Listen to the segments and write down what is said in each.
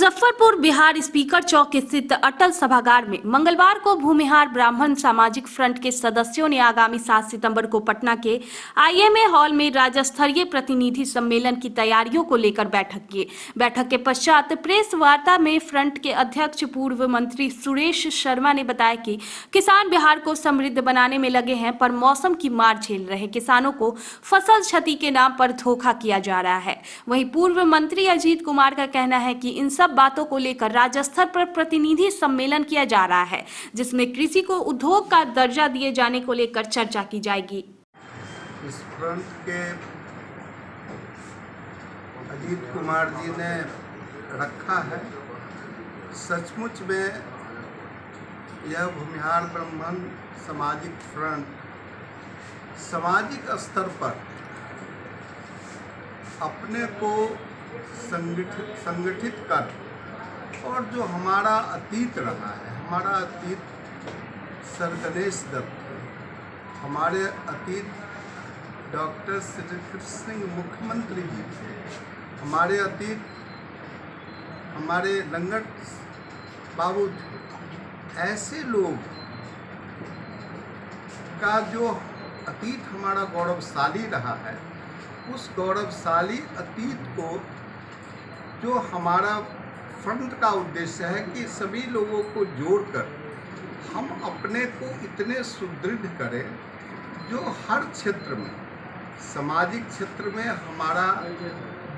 Muzaffarpur Bihar speaker चौक स्थित अटल सभागार में मंगलवार को भूमिहार ब्राह्मण सामाजिक फ्रंट के सदस्यों ने आगामी 7 सितंबर को पटना के आईएमए हॉल में राज्य स्तरीय प्रतिनिधि सम्मेलन की तैयारियों को लेकर बैठक की। बैठक के पश्चात प्रेस वार्ता में फ्रंट के अध्यक्ष पूर्व मंत्री सुरेश शर्मा ने बताया कि किसान बिहार को समृद्ध बनाने में लगे हैं, पर मौसम की मार झेल रहे किसानों को फसल क्षति के नाम पर धोखा किया जा रहा है। वहीं पूर्व मंत्री अजीत कुमार का कहना है कि इन सब बातों को लेकर राज्य स्तर पर प्रतिनिधि सम्मेलन किया जा रहा है, जिसमें कृषि को उद्योग का दर्जा दिए जाने को लेकर चर्चा की जाएगी। इस फ्रंट के अजीत कुमार जी ने रखा है। सचमुच में यह भूमिहार ब्राह्मण सामाजिक फ्रंट सामाजिक स्तर पर अपने को संगठित कर और जो हमारा अतीत रहा है, हमारा अतीत सर गणेश दत्त, हमारे अतीत डॉक्टर श्री कृष्ण सिंह मुख्यमंत्री जी थे, हमारे अतीत हमारे लंगट बाबू थे। ऐसे लोग का जो अतीत हमारा गौरवशाली रहा है, उस गौरवशाली अतीत को जो हमारा फ्रंट का उद्देश्य है कि सभी लोगों को जोड़कर हम अपने को इतने सुदृढ़ करें जो हर क्षेत्र में, सामाजिक क्षेत्र में हमारा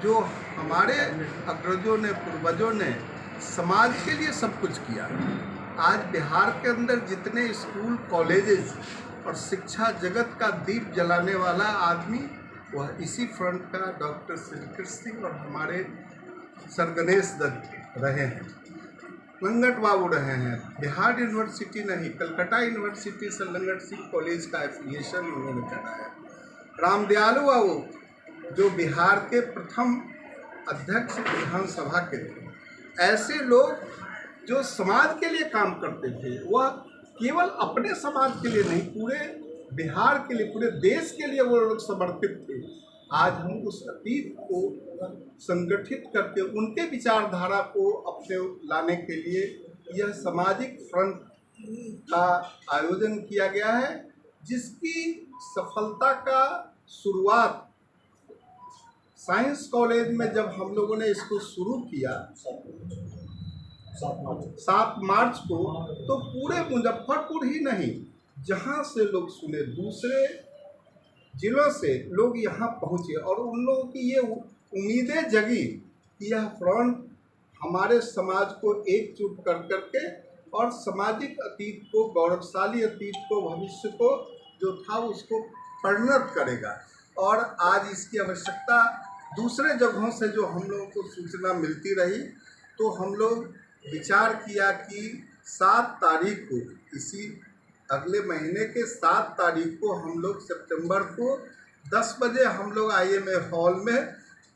जो हमारे अग्रजों ने, पूर्वजों ने समाज के लिए सब कुछ किया। आज बिहार के अंदर जितने स्कूल, कॉलेजेस और शिक्षा जगत का दीप जलाने वाला आदमी वह इसी फ्रंट का डॉक्टर श्री कृष्ण सिंह और हमारे सर गणेश दत्त रहे हैं, लंगट बाबू रहे हैं। बिहार यूनिवर्सिटी नहीं, कलकत्ता यूनिवर्सिटी से लंगट सिंह कॉलेज का एफिलिएशन उन्होंने कराया। रामदयालु बाबू जो बिहार के प्रथम अध्यक्ष विधानसभा के थे। ऐसे लोग जो समाज के लिए काम करते थे, वह केवल अपने समाज के लिए नहीं, पूरे बिहार के लिए, पूरे देश के लिए वो लोग समर्पित थे। आज हम उस अतीत को संगठित करके उनके विचारधारा को अपने लाने के लिए यह सामाजिक फ्रंट का आयोजन किया गया है, जिसकी सफलता का शुरुआत साइंस कॉलेज में जब हम लोगों ने इसको शुरू किया 7 मार्च को, तो पूरे मुजफ्फरपुर ही नहीं, जहाँ से लोग सुने, दूसरे जिलों से लोग यहाँ पहुँचे और उन लोगों की ये उम्मीदें जगी कि यह फ्रंट हमारे समाज को एकजुट कर करके और सामाजिक अतीत को, गौरवशाली अतीत को, भविष्य को जो था उसको परिणत करेगा। और आज इसकी आवश्यकता दूसरे जगहों से जो हम लोगों को सूचना मिलती रही, तो हम लोग विचार किया कि 7 तारीख को, इसी अगले महीने के 7 तारीख को हम लोग सितंबर को 10 बजे हम लोग आईएमए हॉल में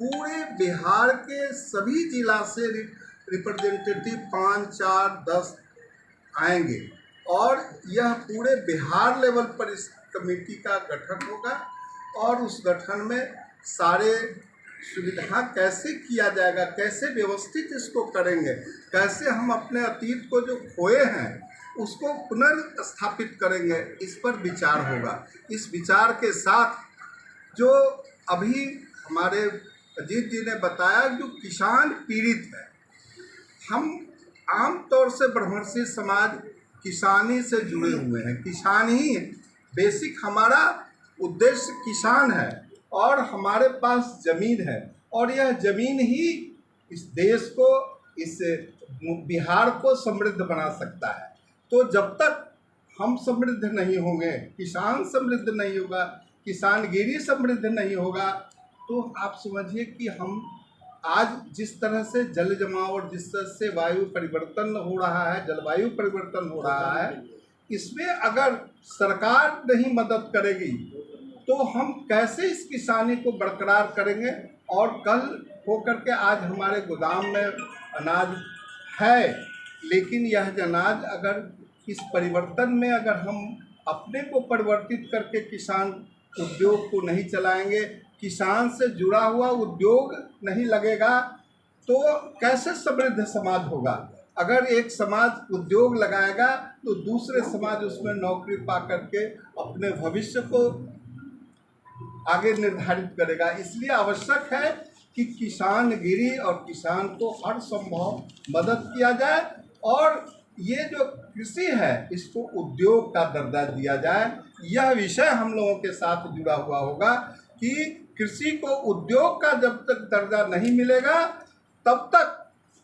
पूरे बिहार के सभी जिला से रिप्रेजेंटेटिव 5, 4, 10 आएंगे और यह पूरे बिहार लेवल पर इस कमेटी का गठन होगा। और उस गठन में सारे सुविधा कैसे किया जाएगा, कैसे व्यवस्थित इसको करेंगे, कैसे हम अपने अतीत को जो खोए हैं उसको पुनर्स्थापित करेंगे, इस पर विचार होगा। इस विचार के साथ जो अभी हमारे अजीत जी ने बताया, जो किसान पीड़ित है, हम आम तौर से ब्रह्मर्षि समाज किसानी से जुड़े हुए हैं, किसान ही बेसिक हमारा उद्देश्य किसान है और हमारे पास ज़मीन है और यह ज़मीन ही इस देश को, इस बिहार को समृद्ध बना सकता है। तो जब तक हम समृद्ध नहीं होंगे, किसान समृद्ध नहीं होगा, किसानगिरी समृद्ध नहीं होगा, तो आप समझिए कि हम आज जिस तरह से जल जमाव और जिस तरह से वायु परिवर्तन हो रहा है, जलवायु परिवर्तन हो रहा है, इसमें अगर सरकार नहीं मदद करेगी तो हम कैसे इस किसानी को बरकरार करेंगे। और कल होकर के आज हमारे गोदाम में अनाज है, लेकिन यह अनाज अगर इस परिवर्तन में अगर हम अपने को परिवर्तित करके किसान उद्योग को नहीं चलाएंगे, किसान से जुड़ा हुआ उद्योग नहीं लगेगा, तो कैसे समृद्ध समाज होगा? अगर एक समाज उद्योग लगाएगा तो दूसरे समाज उसमें नौकरी पा करके अपने भविष्य को आगे निर्धारित करेगा। इसलिए आवश्यक है कि किसानगिरी और किसान को हर संभव मदद किया जाए और ये जो कृषि है इसको उद्योग का दर्जा दिया जाए। यह विषय हम लोगों के साथ जुड़ा हुआ होगा कि कृषि को उद्योग का जब तक दर्जा नहीं मिलेगा तब तक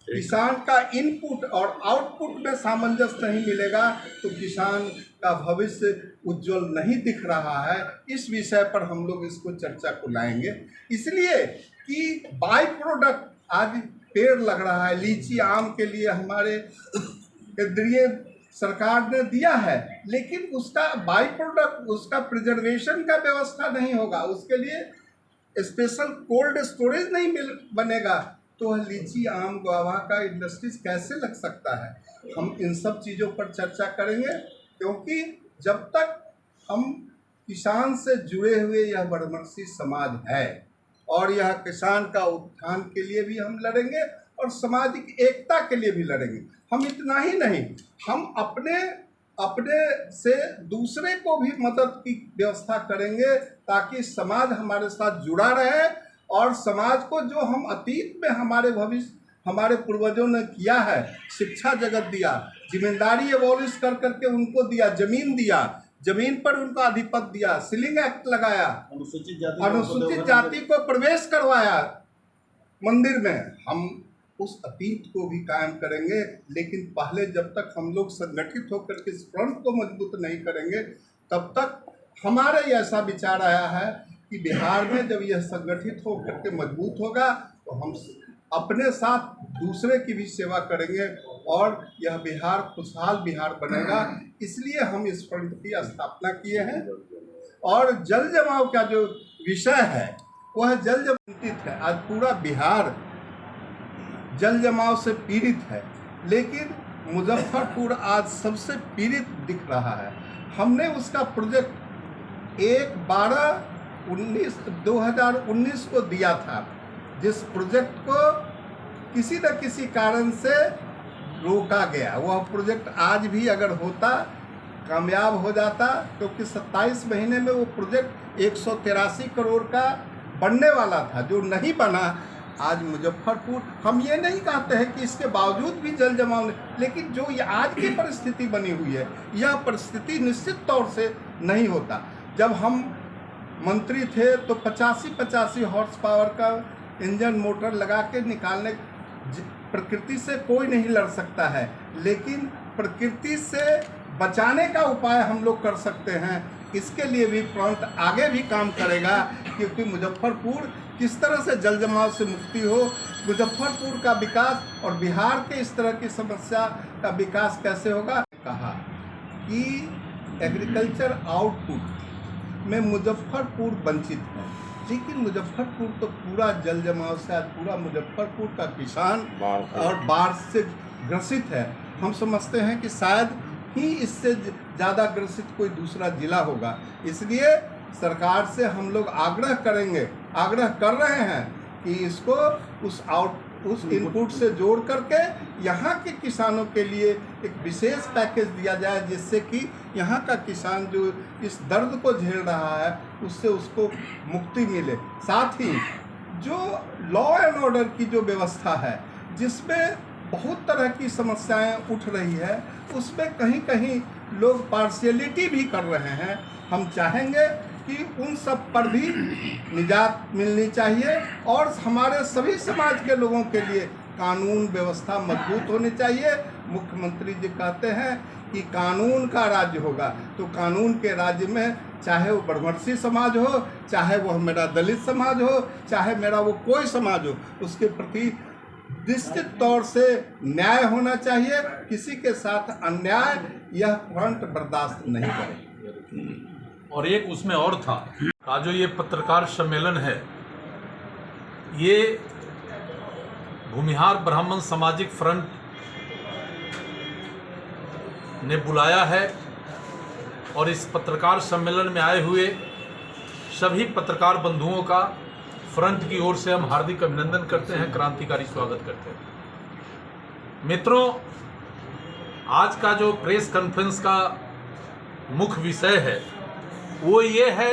किसान का इनपुट और आउटपुट में सामंजस्य नहीं मिलेगा तो किसान का भविष्य उज्जवल नहीं दिख रहा है। इस विषय पर हम लोग इसको चर्चा को लाएंगे, इसलिए कि बाई प्रोडक्ट आज पेड़ लग रहा है। लीची आम के लिए हमारे केंद्रीय सरकार ने दिया है, लेकिन उसका बाई प्रोडक्ट उसका प्रिजर्वेशन का व्यवस्था नहीं होगा, उसके लिए स्पेशल कोल्ड स्टोरेज नहीं बनेगा तो लीची आम गुआवा का इंडस्ट्रीज कैसे लग सकता है। हम इन सब चीज़ों पर चर्चा करेंगे क्योंकि जब तक हम किसान से जुड़े हुए यह बड़मर्सी समाज है और यह किसान का उत्थान के लिए भी हम लड़ेंगे और सामाजिक एकता के लिए भी लड़ेंगे। हम इतना ही नहीं, हम अपने से दूसरे को भी मदद की व्यवस्था करेंगे ताकि समाज हमारे साथ जुड़ा रहे और समाज को जो हम अतीत में हमारे पूर्वजों ने किया है, शिक्षा जगत दिया, जिम्मेदारी एबॉलिश कर करके उनको दिया, जमीन दिया, जमीन पर उनका अधिपत्य दिया, सीलिंग एक्ट लगाया, अनुसूचित जाति को प्रवेश करवाया मंदिर में, हम उस अतीत को भी कायम करेंगे। लेकिन पहले जब तक हम लोग संगठित होकर के इस फ्रंट को मजबूत नहीं करेंगे तब तक हमारे ऐसा विचार आया है कि बिहार में जब यह संगठित होकर के मजबूत होगा तो हम अपने साथ दूसरे की भी सेवा करेंगे और यह बिहार खुशहाल बिहार बनेगा। इसलिए हम इस फ्रंट की स्थापना किए हैं। और जल जमाव का जो विषय है वह जल जमाव है। आज पूरा बिहार जल जमाव से पीड़ित है, लेकिन मुजफ्फरपुर आज सबसे पीड़ित दिख रहा है। हमने उसका प्रोजेक्ट 2019 को दिया था, जिस प्रोजेक्ट को किसी न किसी कारण से रोका गया। वह प्रोजेक्ट आज भी अगर होता, कामयाब हो जाता, क्योंकि 27 महीने में वो प्रोजेक्ट 183 करोड़ का बनने वाला था, जो नहीं बना। आज मुजफ्फरपुर, हम ये नहीं कहते हैं कि इसके बावजूद भी जल जमाव नहीं, लेकिन जो ये आज की परिस्थिति बनी हुई है, यह परिस्थिति निश्चित तौर से नहीं होता। जब हम मंत्री थे तो 85 हॉर्स पावर का इंजन मोटर लगा के निकालने, प्रकृति से कोई नहीं लड़ सकता है, लेकिन प्रकृति से बचाने का उपाय हम लोग कर सकते हैं। इसके लिए भी फ्रंट आगे भी काम करेगा, क्योंकि मुजफ्फरपुर किस तरह से जल जमाव से मुक्ति हो, मुजफ्फरपुर का विकास और बिहार के इस तरह की समस्या का विकास कैसे होगा। कहा कि एग्रीकल्चर आउटपुट में मुजफ्फरपुर वंचित है, लेकिन मुजफ्फरपुर तो पूरा जल जमाव से, आज पूरा मुजफ्फरपुर का किसान और बाढ़ से ग्रसित है। हम समझते हैं कि शायद ही इससे ज़्यादा ग्रसित कोई दूसरा जिला होगा। इसलिए सरकार से हम लोग आग्रह कर रहे हैं कि इसको उस इनपुट से जोड़ करके यहाँ के किसानों के लिए एक विशेष पैकेज दिया जाए, जिससे कि यहाँ का किसान जो इस दर्द को झेल रहा है उससे उसको मुक्ति मिले। साथ ही जो लॉ एंड ऑर्डर की जो व्यवस्था है, जिसमें बहुत तरह की समस्याएं उठ रही है, उसमें कहीं कहीं लोग पार्शियलिटी भी कर रहे हैं। हम चाहेंगे कि उन सब पर भी निजात मिलनी चाहिए और हमारे सभी समाज के लोगों के लिए कानून व्यवस्था मजबूत होनी चाहिए। मुख्यमंत्री जी कहते हैं कि कानून का राज्य होगा, तो कानून के राज्य में चाहे वो बड़मर्सी समाज हो, चाहे वह मेरा दलित समाज हो, चाहे मेरा वो कोई समाज हो, उसके प्रति निश्चित तौर से न्याय होना चाहिए। किसी के साथ अन्याय यह फ्रंट बर्दाश्त नहीं करेगी। और एक उसमें और था का जो ये पत्रकार सम्मेलन है, ये भूमिहार ब्राह्मण सामाजिक फ्रंट ने बुलाया है और इस पत्रकार सम्मेलन में आए हुए सभी पत्रकार बंधुओं का फ्रंट की ओर से हम हार्दिक अभिनंदन करते हैं, क्रांतिकारी स्वागत करते हैं। मित्रों, आज का जो प्रेस कॉन्फ्रेंस का मुख्य विषय है वो ये है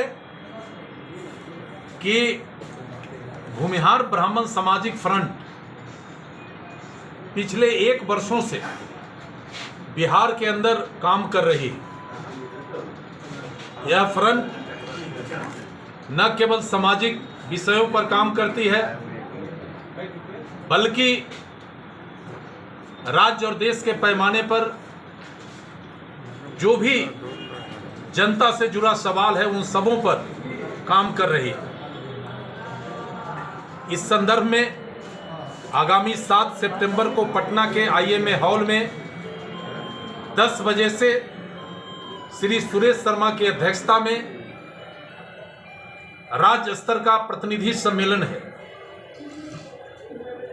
कि भूमिहार ब्राह्मण सामाजिक फ्रंट पिछले 1 वर्षों से बिहार के अंदर काम कर रही है। यह फ्रंट न केवल सामाजिक विषयों पर काम करती है, बल्कि राज्य और देश के पैमाने पर जो भी जनता से जुड़ा सवाल है उन सबों पर काम कर रही है। इस संदर्भ में आगामी 7 सितंबर को पटना के IMA हॉल में 10 बजे से श्री सुरेश शर्मा की अध्यक्षता में राज्य स्तर का प्रतिनिधि सम्मेलन है।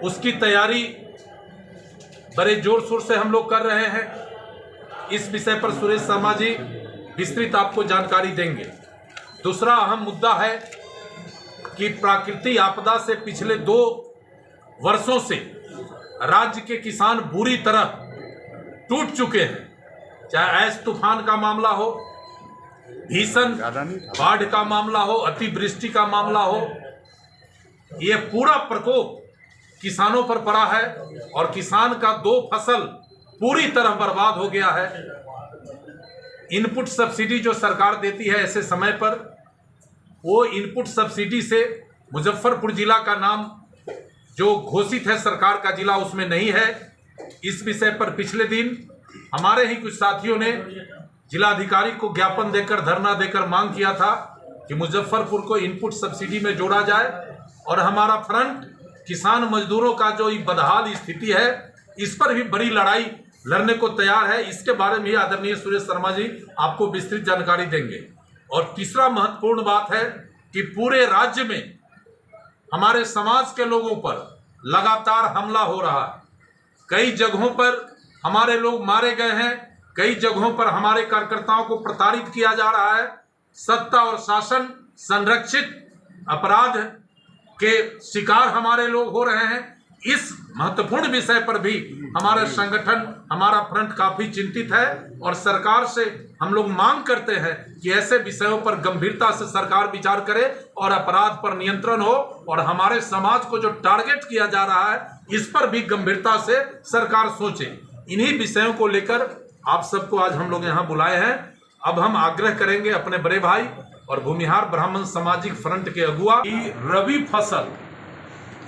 उसकी तैयारी बड़े जोर शोर से हम लोग कर रहे हैं। इस विषय पर सुरेश शर्मा जी विस्तृत आपको जानकारी देंगे। दूसरा अहम मुद्दा है कि प्राकृतिक आपदा से पिछले 2 वर्षों से राज्य के किसान बुरी तरह टूट चुके हैं। चाहे ऐश तूफान का मामला हो, भीषण बाढ़ का मामला हो, अतिवृष्टि का मामला हो, ये पूरा प्रकोप किसानों पर पड़ा है और किसान का 2 फसल पूरी तरह बर्बाद हो गया है। इनपुट सब्सिडी जो सरकार देती है ऐसे समय पर, वो इनपुट सब्सिडी से मुजफ्फरपुर जिला का नाम जो घोषित है सरकार का जिला उसमें नहीं है। इस विषय पर पिछले दिन हमारे ही कुछ साथियों ने जिलाधिकारी को ज्ञापन देकर, धरना देकर मांग किया था कि मुजफ्फरपुर को इनपुट सब्सिडी में जोड़ा जाए। और हमारा फ्रंट किसान मजदूरों का जो बदहाल स्थिति है इस पर भी बड़ी लड़ाई लड़ने को तैयार है। इसके बारे में आदरणीय सुरेश शर्मा जी आपको विस्तृत जानकारी देंगे। और तीसरा महत्वपूर्ण बात है कि पूरे राज्य में हमारे समाज के लोगों पर लगातार हमला हो रहा है। कई जगहों पर हमारे लोग मारे गए हैं, कई जगहों पर हमारे कार्यकर्ताओं को प्रताड़ित किया जा रहा है। सत्ता और शासन संरक्षित अपराध के शिकार हमारे लोग हो रहे हैं। इस महत्वपूर्ण विषय पर भी हमारा संगठन, हमारा फ्रंट काफी चिंतित है और सरकार से हम लोग मांग करते हैं कि ऐसे विषयों पर गंभीरता से सरकार विचार करे और अपराध पर नियंत्रण हो। और हमारे समाज को जो टारगेट किया जा रहा है इस पर भी गंभीरता से सरकार सोचे। इन्हीं विषयों को लेकर आप सबको आज हम लोग यहाँ बुलाए हैं। अब हम आग्रह करेंगे अपने बड़े भाई और भूमिहार ब्राह्मण सामाजिक फ्रंट के अगुआ की रबी फसल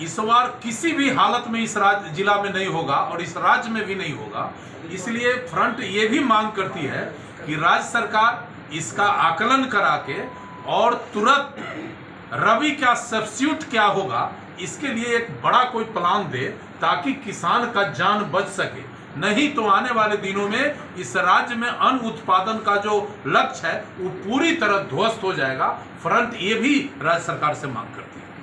इस बार किसी भी हालत में इस जिला में नहीं होगा और इस राज्य में भी नहीं होगा। इसलिए फ्रंट ये भी मांग करती है कि राज्य सरकार इसका आकलन करा के और तुरंत रबी का सब्स्टिट्यूट क्या होगा इसके लिए एक बड़ा कोई प्लान दे ताकि किसान का जान बच सके। नहीं तो आने वाले दिनों में इस राज्य में अन्न उत्पादन का जो लक्ष्य है वो पूरी तरह ध्वस्त हो जाएगा। फ्रंट ये भी राज्य सरकार से मांग करती है।